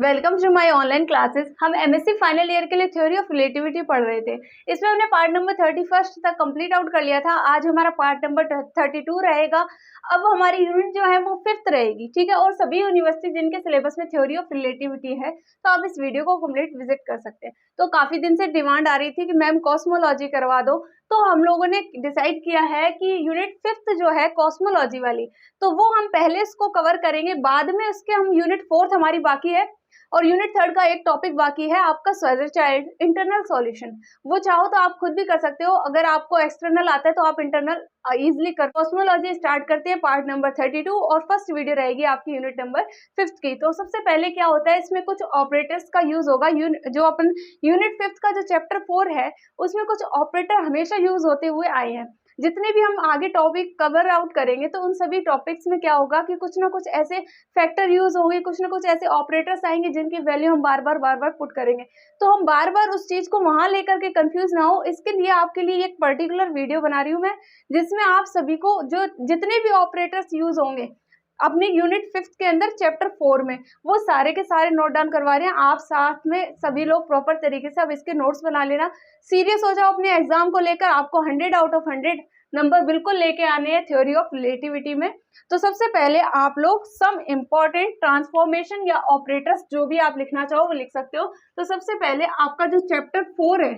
Welcome to my online classes. हम MSc final year के लिए थ्योरी ऑफ रिलेटिविटी पढ़ रहे थे। इसमें हमने पार्ट नंबर 31 तक कंप्लीट आउट कर लिया था। आज हमारा पार्ट नंबर 32 रहेगा। अब हमारी यूनिट जो है वो 5th रहेगी, ठीक है। और सभी यूनिवर्सिटी जिनके सिलेबस में थ्योरी ऑफ रिलेटिविटी है तो आप इस वीडियो को कंप्लीट विजिट कर सकते हैं। तो काफी दिन से डिमांड आ रही थी कि मैम कॉस्मोलॉजी करवा दो, तो हम लोगों ने डिसाइड किया है कि यूनिट 5th जो है कॉस्मोलॉजी वाली, तो वो हम पहले इसको कवर करेंगे, बाद में उसके हम यूनिट 4th हमारी बाकी है और यूनिट 3rd का एक टॉपिक बाकी है आपका स्वेजर चाइल्ड इंटरनल सॉल्यूशन। वो चाहो तो आप खुद भी कर सकते हो, अगर आपको एक्सटर्नल आता है तो आप इंटरनल इजिली कर। कॉस्मोलॉजी स्टार्ट करते हैं पार्ट नंबर 32 और फर्स्ट वीडियो रहेगी आपकी यूनिट नंबर 5th की। तो सबसे पहले क्या होता है, इसमें कुछ ऑपरेटर्स का यूज होगा। जो अपन यूनिट 5th का जो चैप्टर 4 है उसमें कुछ ऑपरेटर हमेशा यूज होते हुए आए हैं। जितने भी हम आगे टॉपिक कवर आउट करेंगे तो उन सभी टॉपिक्स में क्या होगा कि कुछ ना कुछ ऐसे फैक्टर यूज होंगे, कुछ ना कुछ ऐसे ऑपरेटर्स आएंगे जिनकी वैल्यू हम बार बार पुट करेंगे। तो हम बार बार उस चीज को वहां लेकर के कंफ्यूज ना हो, इसके लिए आपके लिए एक पर्टिकुलर वीडियो बना रही हूँ मैं, जिसमें आप सभी को जो जितने भी ऑपरेटर्स यूज होंगे अपने यूनिट 5th के अंदर चैप्टर 4 में, वो सारे के सारे नोट डाउन करवा रहे हैं। आप साथ में सभी लोग प्रॉपर तरीके से अब इसके नोट्स बना लेना। सीरियस हो जाओ अपने एग्जाम को लेकर, आपको 100 आउट ऑफ 100 नंबर बिल्कुल लेके आने हैं थ्योरी ऑफ रिलेटिविटी में। तो सबसे पहले आप लोग सम इम्पॉर्टेंट ट्रांसफॉर्मेशन या ऑपरेटर्स जो भी आप लिखना चाहो वो लिख सकते हो। तो सबसे पहले आपका जो चैप्टर 4 है,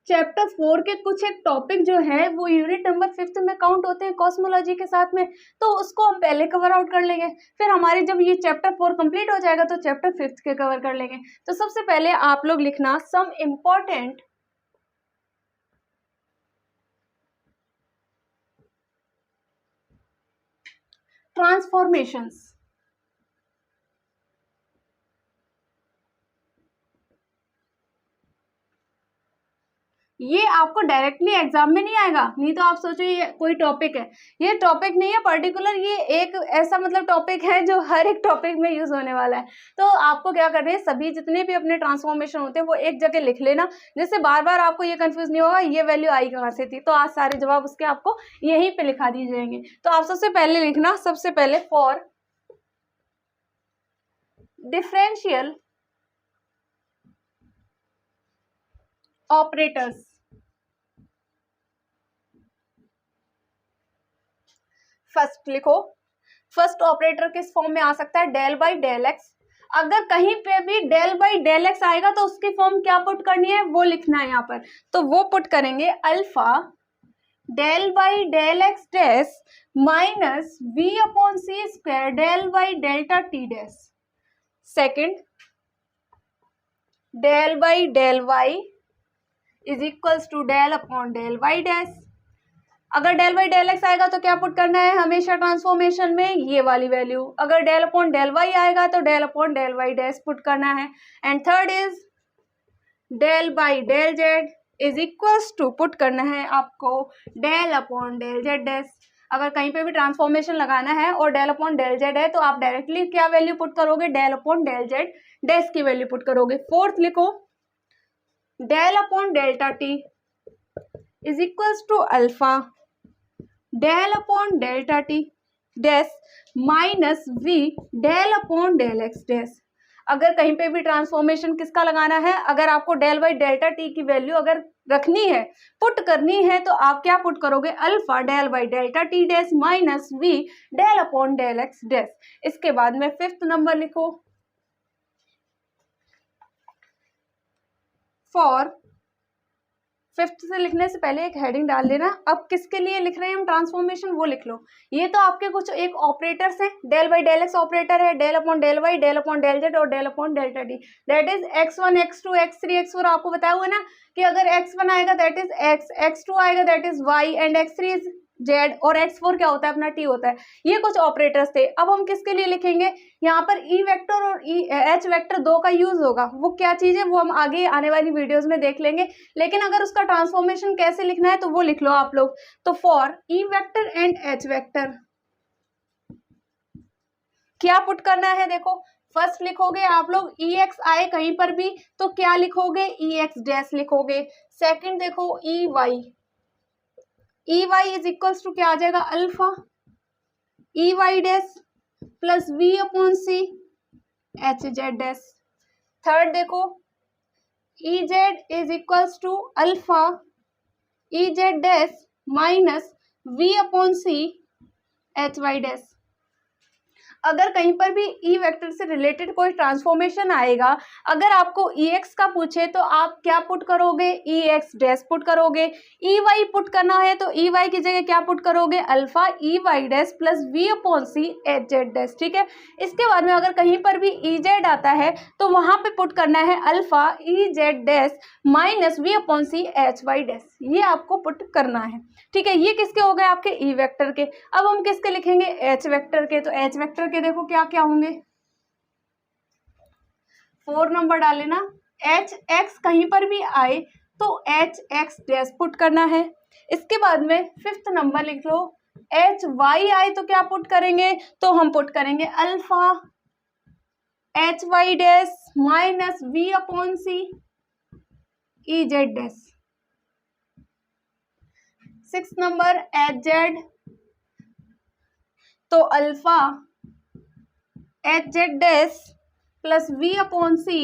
चैप्टर 4 के कुछ एक टॉपिक जो है वो यूनिट नंबर 5th में काउंट होते हैं कॉस्मोलॉजी के साथ में, तो उसको हम पहले कवर आउट कर लेंगे। फिर हमारी जब ये चैप्टर 4 कंप्लीट हो जाएगा तो चैप्टर 5th के कवर कर लेंगे। तो सबसे पहले आप लोग लिखना सम इम्पॉर्टेंट ट्रांसफॉर्मेशंस। ये आपको डायरेक्टली एग्जाम में नहीं आएगा, नहीं तो आप सोचो ये कोई टॉपिक है। ये टॉपिक नहीं है पर्टिकुलर, ये एक ऐसा मतलब टॉपिक है जो हर एक टॉपिक में यूज होने वाला है। तो आपको क्या करना है, सभी जितने भी अपने ट्रांसफॉर्मेशन होते हैं वो एक जगह लिख लेना, जिससे बार बार आपको ये कंफ्यूज नहीं होगा ये वैल्यू आई कहाँ से थी। तो आज सारे जवाब उसके आपको यहीं पे लिखा दिए जाएंगे। तो आप सबसे पहले लिखना, सबसे पहले फॉर डिफरेंशियल ऑपरेटर्स। फर्स्ट लिखो, फर्स्ट ऑपरेटर किस फॉर्म में आ सकता है, डेल बाई डेल एक्स। अगर कहीं पे भी डेल बाई डेल एक्स आएगा तो उसकी फॉर्म क्या पुट करनी है वो लिखना है यहाँ पर। तो वो पुट करेंगे alpha del by del x dash minus v upon c square del by delta t dash. Second, del by del y is equals to del upon del y dash. अगर डेल बाई डेल एक्स आएगा तो क्या put करना है हमेशा transformation में ये वाली वैल्यू। अगर डेल अपॉन डेल वाई आएगा तो del upon del y dash put करना है। And third is del by del z is equals to put करना है आपको del upon del z dash. अगर कहीं पे भी ट्रांसफॉर्मेशन लगाना है और डेल अपॉन डेल जेड है तो आप डायरेक्टली क्या वैल्यू पुट करोगे, del upon del z dash की वैल्यू पुट करोगे। फोर्थ लिखो, del upon delta t is equals to alpha del upon delta t dash minus v del upon del x dash. अगर कहीं पे भी transformation किसका लगाना है, अगर आपको डेल बाई डेल्टा टी की वैल्यू अगर रखनी है, पुट करनी है, तो आप क्या पुट करोगे, alpha del by delta t dash minus v del upon del x dash. इसके बाद में 5th नंबर लिखो, फॉर 5th से लिखने से पहले एक हेडिंग डाल देना। अब किसके लिए लिख रहे हैं हम ट्रांसफॉर्मेशन वो लिख लो। ये तो आपके कुछ एक ऑपरेटर्स हैं, del by del x operator है, del upon del y, del upon del z और del upon delta D. That is x1 x2 x3 x4। आपको बताया हुआ है ना कि अगर x1 आएगा दैट इज x, x2 आएगा that is y and x3 is Z और x4 क्या होता है अपना t होता है। ये कुछ ऑपरेटर्स थे। अब हम किसके लिए लिखेंगे, यहाँ पर e वेक्टर और h वेक्टर दो का यूज होगा। वो क्या चीज है वो हम आगे आने वाली वीडियोस में देख लेंगे, लेकिन अगर उसका ट्रांसफॉर्मेशन कैसे लिखना है तो वो लिख लो आप लोग। तो for e vector and h vector क्या पुट करना है, देखो फर्स्ट लिखोगे आप लोग ex आए कहीं पर भी तो क्या लिखोगे, ex डैश लिखोगे। सेकंड देखो ey इज इक्वल्स टू क्या आ जाएगा, alpha ey dash plus v upon c h z dash. Third देखो, e z is equals to alpha e z dash minus v upon c h y dash. अगर कहीं पर भी e vector से related कोई ट्रांसफॉर्मेशन आएगा, अगर आपको ई एक्स का पूछे तो आप क्या पुट करोगे, ई एक्स डैश पुट करोगे। ई वाई पुट करना है तो ई वाई की जगह क्या पुट करोगे, alpha e y dash plus v upon c h z dash. ठीक है, इसके बाद में अगर कहीं पर भी ई जेड आता है तो वहां पे पुट करना है alpha e z dash minus v upon c h y dash, ये आपको पुट करना है। ठीक है, ये किसके हो गए, आपके ई वेक्टर के। अब हम किसके लिखेंगे, एच वेक्टर के। तो एच वेक्टर के देखो क्या क्या होंगे, 4 नंबर डाले ना, एच एक्स कहीं पर भी आए तो एच एक्स डैश पुट करना है। इसके बाद में 5th नंबर लिख लो, एच वाई आए तो क्या पुट करेंगे, तो हम पुट करेंगे alpha h y dash minus v upon c e z dash. 6th number h z, तो alpha h z dash plus v upon c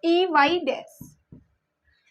e y dash.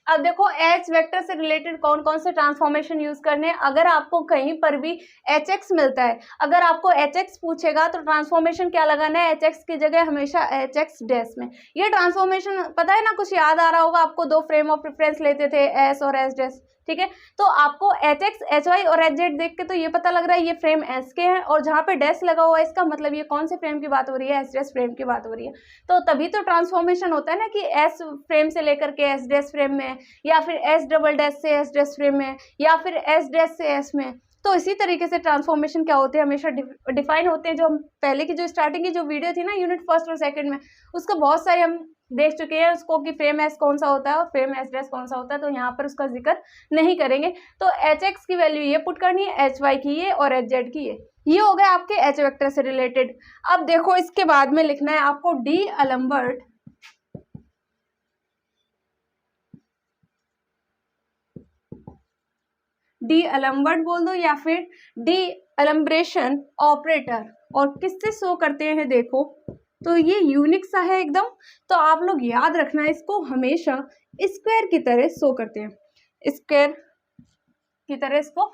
अब देखो एच वेक्टर से रिलेटेड कौन कौन से ट्रांसफॉर्मेशन यूज करने हैं। अगर आपको कहीं पर भी एच एक्स मिलता है, अगर आपको एच एक्स पूछेगा तो ट्रांसफॉर्मेशन क्या लगाना है, एच एक्स की जगह हमेशा एच एक्स डैश में। ये ट्रांसफॉर्मेशन पता है ना, कुछ याद आ रहा होगा आपको, 2 फ्रेम ऑफ रेफरेंस लेते थे, एस और एस डैश। ठीक है, तो आपको एच एक्स एच वाई और एच जेड देख के तो ये पता लग रहा है ये फ्रेम एस के हैं, और जहाँ पे डैश लगा हुआ है इसका मतलब ये कौन से फ्रेम की बात हो रही है, एस डैश फ्रेम की बात हो रही है। तो तभी तो ट्रांसफॉर्मेशन होता है ना कि एस फ्रेम से लेकर के एस डैश फ्रेम में, या फिर एस डबल डैश से एस डैश फ्रेम में, या फिर एस डैश से एस में। तो इसी तरीके से ट्रांसफॉर्मेशन क्या होते हैं, हमेशा डिफाइन होते हैं। जो हम पहले की जो स्टार्टिंग की जो वीडियो थी ना यूनिट फर्स्ट और सेकंड में, उसका बहुत सारे हम देख चुके हैं उसको कि फ्रेम एस कौन सा होता है और फ्रेम एस डैश कौन सा होता है, तो यहाँ पर उसका जिक्र नहीं करेंगे। तो एच एक्स की वैल्यू ये पुट करनी है, एच वाई की ये, और एच जेड की ये हो गए आपके एच वेक्टर से रिलेटेड। अब देखो इसके बाद में लिखना है आपको डी एलम्बर्ट डी एलम्बर्ट बोल दो या फिर डी एलम्ब्रेशन ऑपरेटर। और किससे शो करते हैं देखो, तो ये यूनिक सा है एकदम, तो आप लोग याद रखना इसको, हमेशा स्क्वायर की तरह शो करते हैं, स्क्वायर की तरह इसको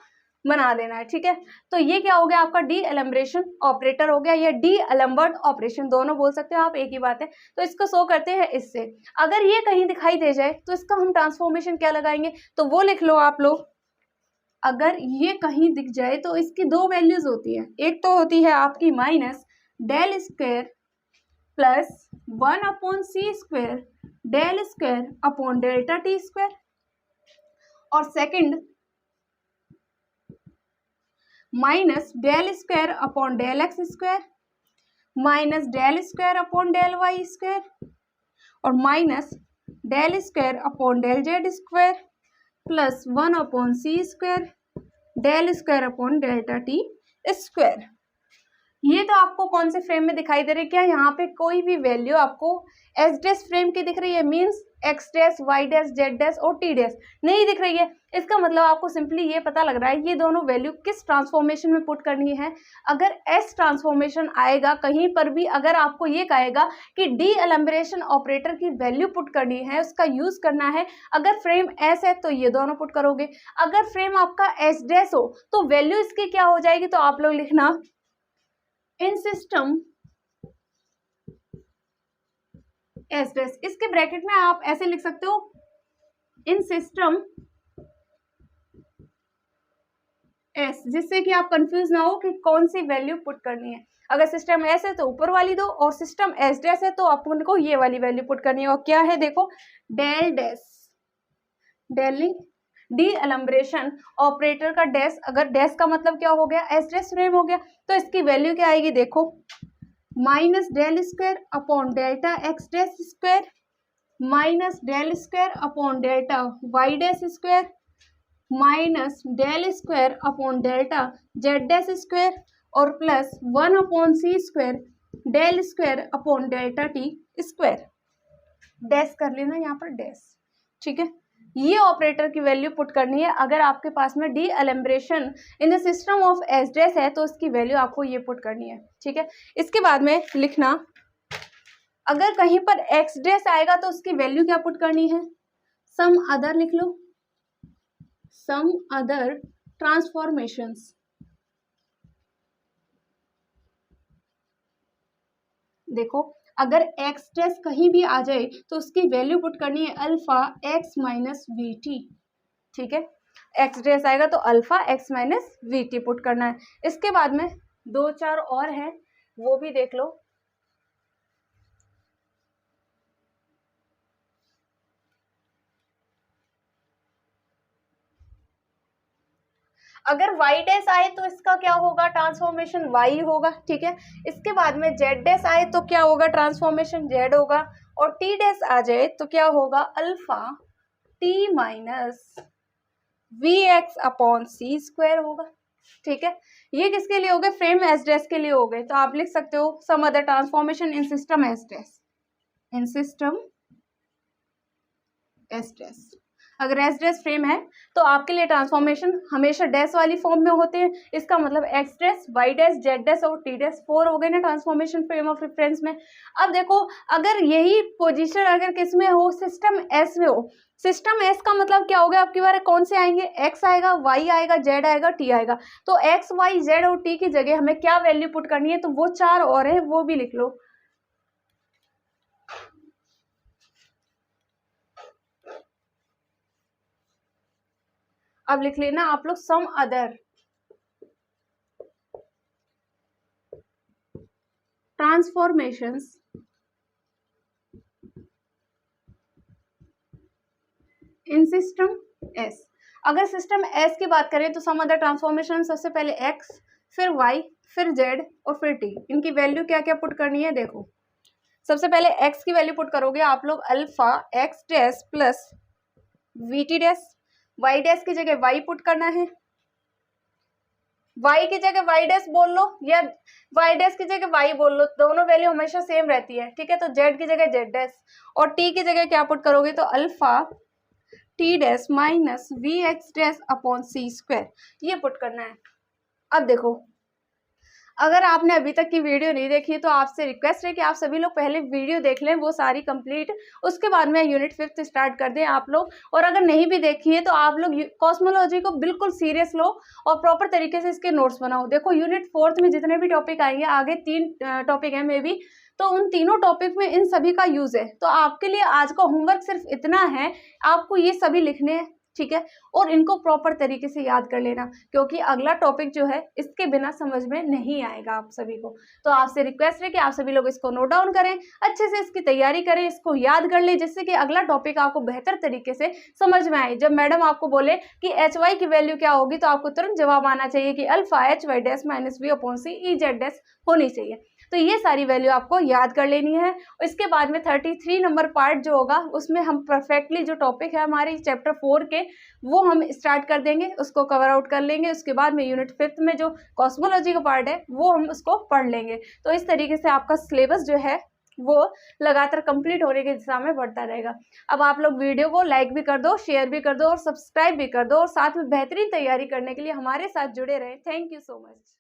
बना देना है। ठीक है, तो ये क्या हो गया आपका डी एलम्ब्रेशन ऑपरेटर हो गया, या डी एलम्बर्ट ऑपरेशन, दोनों बोल सकते हो आप, एक ही बात है। तो इसको शो करते हैं इससे। अगर ये कहीं दिखाई दे जाए तो इसका हम ट्रांसफॉर्मेशन क्या लगाएंगे, तो वो लिख लो आप लोग। अगर ये कहीं दिख जाए तो इसकी 2 वैल्यूज होती है, एक तो होती है आपकी minus del square plus 1 upon c square del square upon delta t square, और second minus del square upon del x square minus del square upon del y square, और minus del square upon del z square plus 1 upon c square del square upon delta t square. ये तो आपको कौन से frame में दिखाई दे रही है, क्या यहाँ पे कोई भी वैल्यू आपको एस डैश फ्रेम की दिख रही है, means x dash y dash z dash और टी डैश नहीं दिख रही है। इसका मतलब आपको सिंपली ये पता लग रहा है ये दोनों वैल्यू किस ट्रांसफॉर्मेशन में पुट करनी है। अगर एस ट्रांसफॉर्मेशन आएगा कहीं पर भी, अगर आपको ये कहेगा कि डी एलम्ब्रेशन ऑपरेटर की वैल्यू पुट करनी है, उसका यूज करना है, अगर फ्रेम एस है तो ये दोनों पुट करोगे, अगर फ्रेम आपका एस डैश हो तो वैल्यू इसकी क्या हो जाएगी, तो आप लोग लिखना इन सिस्टम एस डैश, इसके ब्रैकेट में आप ऐसे लिख सकते हो इन सिस्टम एस, जिससे कि आप कंफ्यूज ना हो कि कौन सी वैल्यू पुट करनी है। अगर सिस्टम एस है तो ऊपर वाली दो, और सिस्टम एस डैश है तो अपन को ये वाली वैल्यू पुट करनी है। और क्या है देखो, डेल डैश, डेलिंग डी एलम्ब्रेशन ऑपरेटर का डैश, अगर डैश का मतलब क्या हो गया, एस डैश फ्रेम हो गया, तो इसकी वैल्यू क्या आएगी देखो, minus del square upon delta x dash square minus del square upon delta y dash square minus del square upon delta z dash square, और plus 1 upon c square del square upon delta t square. Dash कर लेना यहाँ पर dash, ठीक है। ये operator की value put करनी है। अगर आपके पास में d'Alembertian in the system of S dash है तो उसकी वैल्यू आपको ये पुट करनी है, ठीक है। इसके बाद में लिखना, अगर कहीं पर एक्स डैश आएगा तो उसकी वैल्यू क्या पुट करनी है, सम अदर लिख लो, सम अदर ट्रांसफॉर्मेशंस। देखो अगर एक्स डैश कहीं भी आ जाए तो उसकी वैल्यू पुट करनी है alpha x minus we T, ठीक है। एक्स डैश आएगा तो alpha x minus we T put करना है। इसके बाद में 2-4 और हैं, वो भी देख लो। अगर y डैश आए तो इसका क्या होगा, ट्रांसफॉर्मेशन y होगा, ठीक है। इसके बाद में z डैश आए तो क्या होगा, ट्रांसफॉर्मेशन z होगा। और t डैश आ जाए तो क्या होगा, alpha t minus v x upon c square होगा, ठीक है। ये किसके लिए हो गए, फ्रेम एस डैश के लिए हो गए। तो आप लिख सकते हो some other transformation in system s dash, in system s dash. अगर एस डैश फ्रेम है तो आपके लिए ट्रांसफॉर्मेशन हमेशा डैश वाली फॉर्म में होते हैं। इसका मतलब x dash, y dash, z dash और टी डैश, 4 हो गए ना ट्रांसफॉर्मेशन फ्रेम ऑफ रेफरेंस में। अब देखो अगर यही पोजीशन अगर किस में हो, सिस्टम एस में हो, सिस्टम एस का मतलब क्या हो गया, आपकी बार कौन से आएंगे, एक्स आएगा, वाई आएगा, जेड आएगा, टी आएगा। तो एक्स वाई जेड और टी की जगह हमें क्या वैल्यू पुट करनी है, तो वो 4 और है, वो भी लिख लो। अब लिख लेना आप लोग सम अदर ट्रांसफॉर्मेशंस इन सिस्टम एस। अगर सिस्टम एस की बात करें तो सम अदर ट्रांसफॉर्मेशन सबसे पहले एक्स, फिर वाई, फिर जेड और फिर टी, इनकी वैल्यू क्या क्या पुट करनी है। देखो सबसे पहले एक्स की वैल्यू पुट करोगे आप लोग alpha x dash plus v t dash. Y dash की जगह वाई पुट करना है, वाई की जगह वाई डैश बोल लो या वाई डैश की जगह वाई बोल लो, दोनों वैल्यू हमेशा सेम रहती है, ठीक है। तो जेड की जगह जेड डैश और टी की जगह क्या पुट करोगे, तो alpha t dash minus v x dash upon c square, ये पुट करना है। अब देखो अगर आपने अभी तक की वीडियो नहीं देखी है तो आपसे रिक्वेस्ट है कि आप सभी लोग पहले वीडियो देख लें, वो सारी कंप्लीट, उसके बाद में यूनिट 5 स्टार्ट कर दें आप लोग। और अगर नहीं भी देखी है तो आप लोग कॉस्मोलॉजी को बिल्कुल सीरियस लो और प्रॉपर तरीके से इसके नोट्स बनाओ। देखो यूनिट 4 में जितने भी टॉपिक आएंगे, आगे 3 टॉपिक है मे बी, तो उन तीनों टॉपिक में इन सभी का यूज है। तो आपके लिए आज का होमवर्क सिर्फ इतना है, आपको ये सभी लिखने हैं, ठीक है। और इनको प्रॉपर तरीके से याद कर लेना, क्योंकि अगला टॉपिक जो है इसके बिना समझ में नहीं आएगा आप सभी को। तो आपसे रिक्वेस्ट है कि आप सभी लोग इसको नोट डाउन करें, अच्छे से इसकी तैयारी करें, इसको याद कर लें, जिससे कि अगला टॉपिक आपको बेहतर तरीके से समझ में आए। जब मैडम आपको बोले कि एच वाई की वैल्यू क्या होगी तो आपको तुरंत जवाब आना चाहिए कि alpha h y dash minus v upon c e z dash होनी चाहिए। तो ये सारी वैल्यू आपको याद कर लेनी है। इसके बाद में 33 नंबर पार्ट जो होगा उसमें हम परफेक्टली जो टॉपिक है हमारे चैप्टर 4 के, वो हम स्टार्ट कर देंगे, उसको कवर आउट कर लेंगे। उसके बाद में यूनिट 5 में जो कॉस्मोलॉजी का पार्ट है वो हम उसको पढ़ लेंगे। तो इस तरीके से आपका सिलेबस जो है वो लगातार कंप्लीट होने की दिशा में बढ़ता रहेगा। अब आप लोग वीडियो को लाइक भी कर दो, शेयर भी कर दो और सब्सक्राइब भी कर दो, और साथ में बेहतरीन तैयारी करने के लिए हमारे साथ जुड़े रहें। Thank you so much.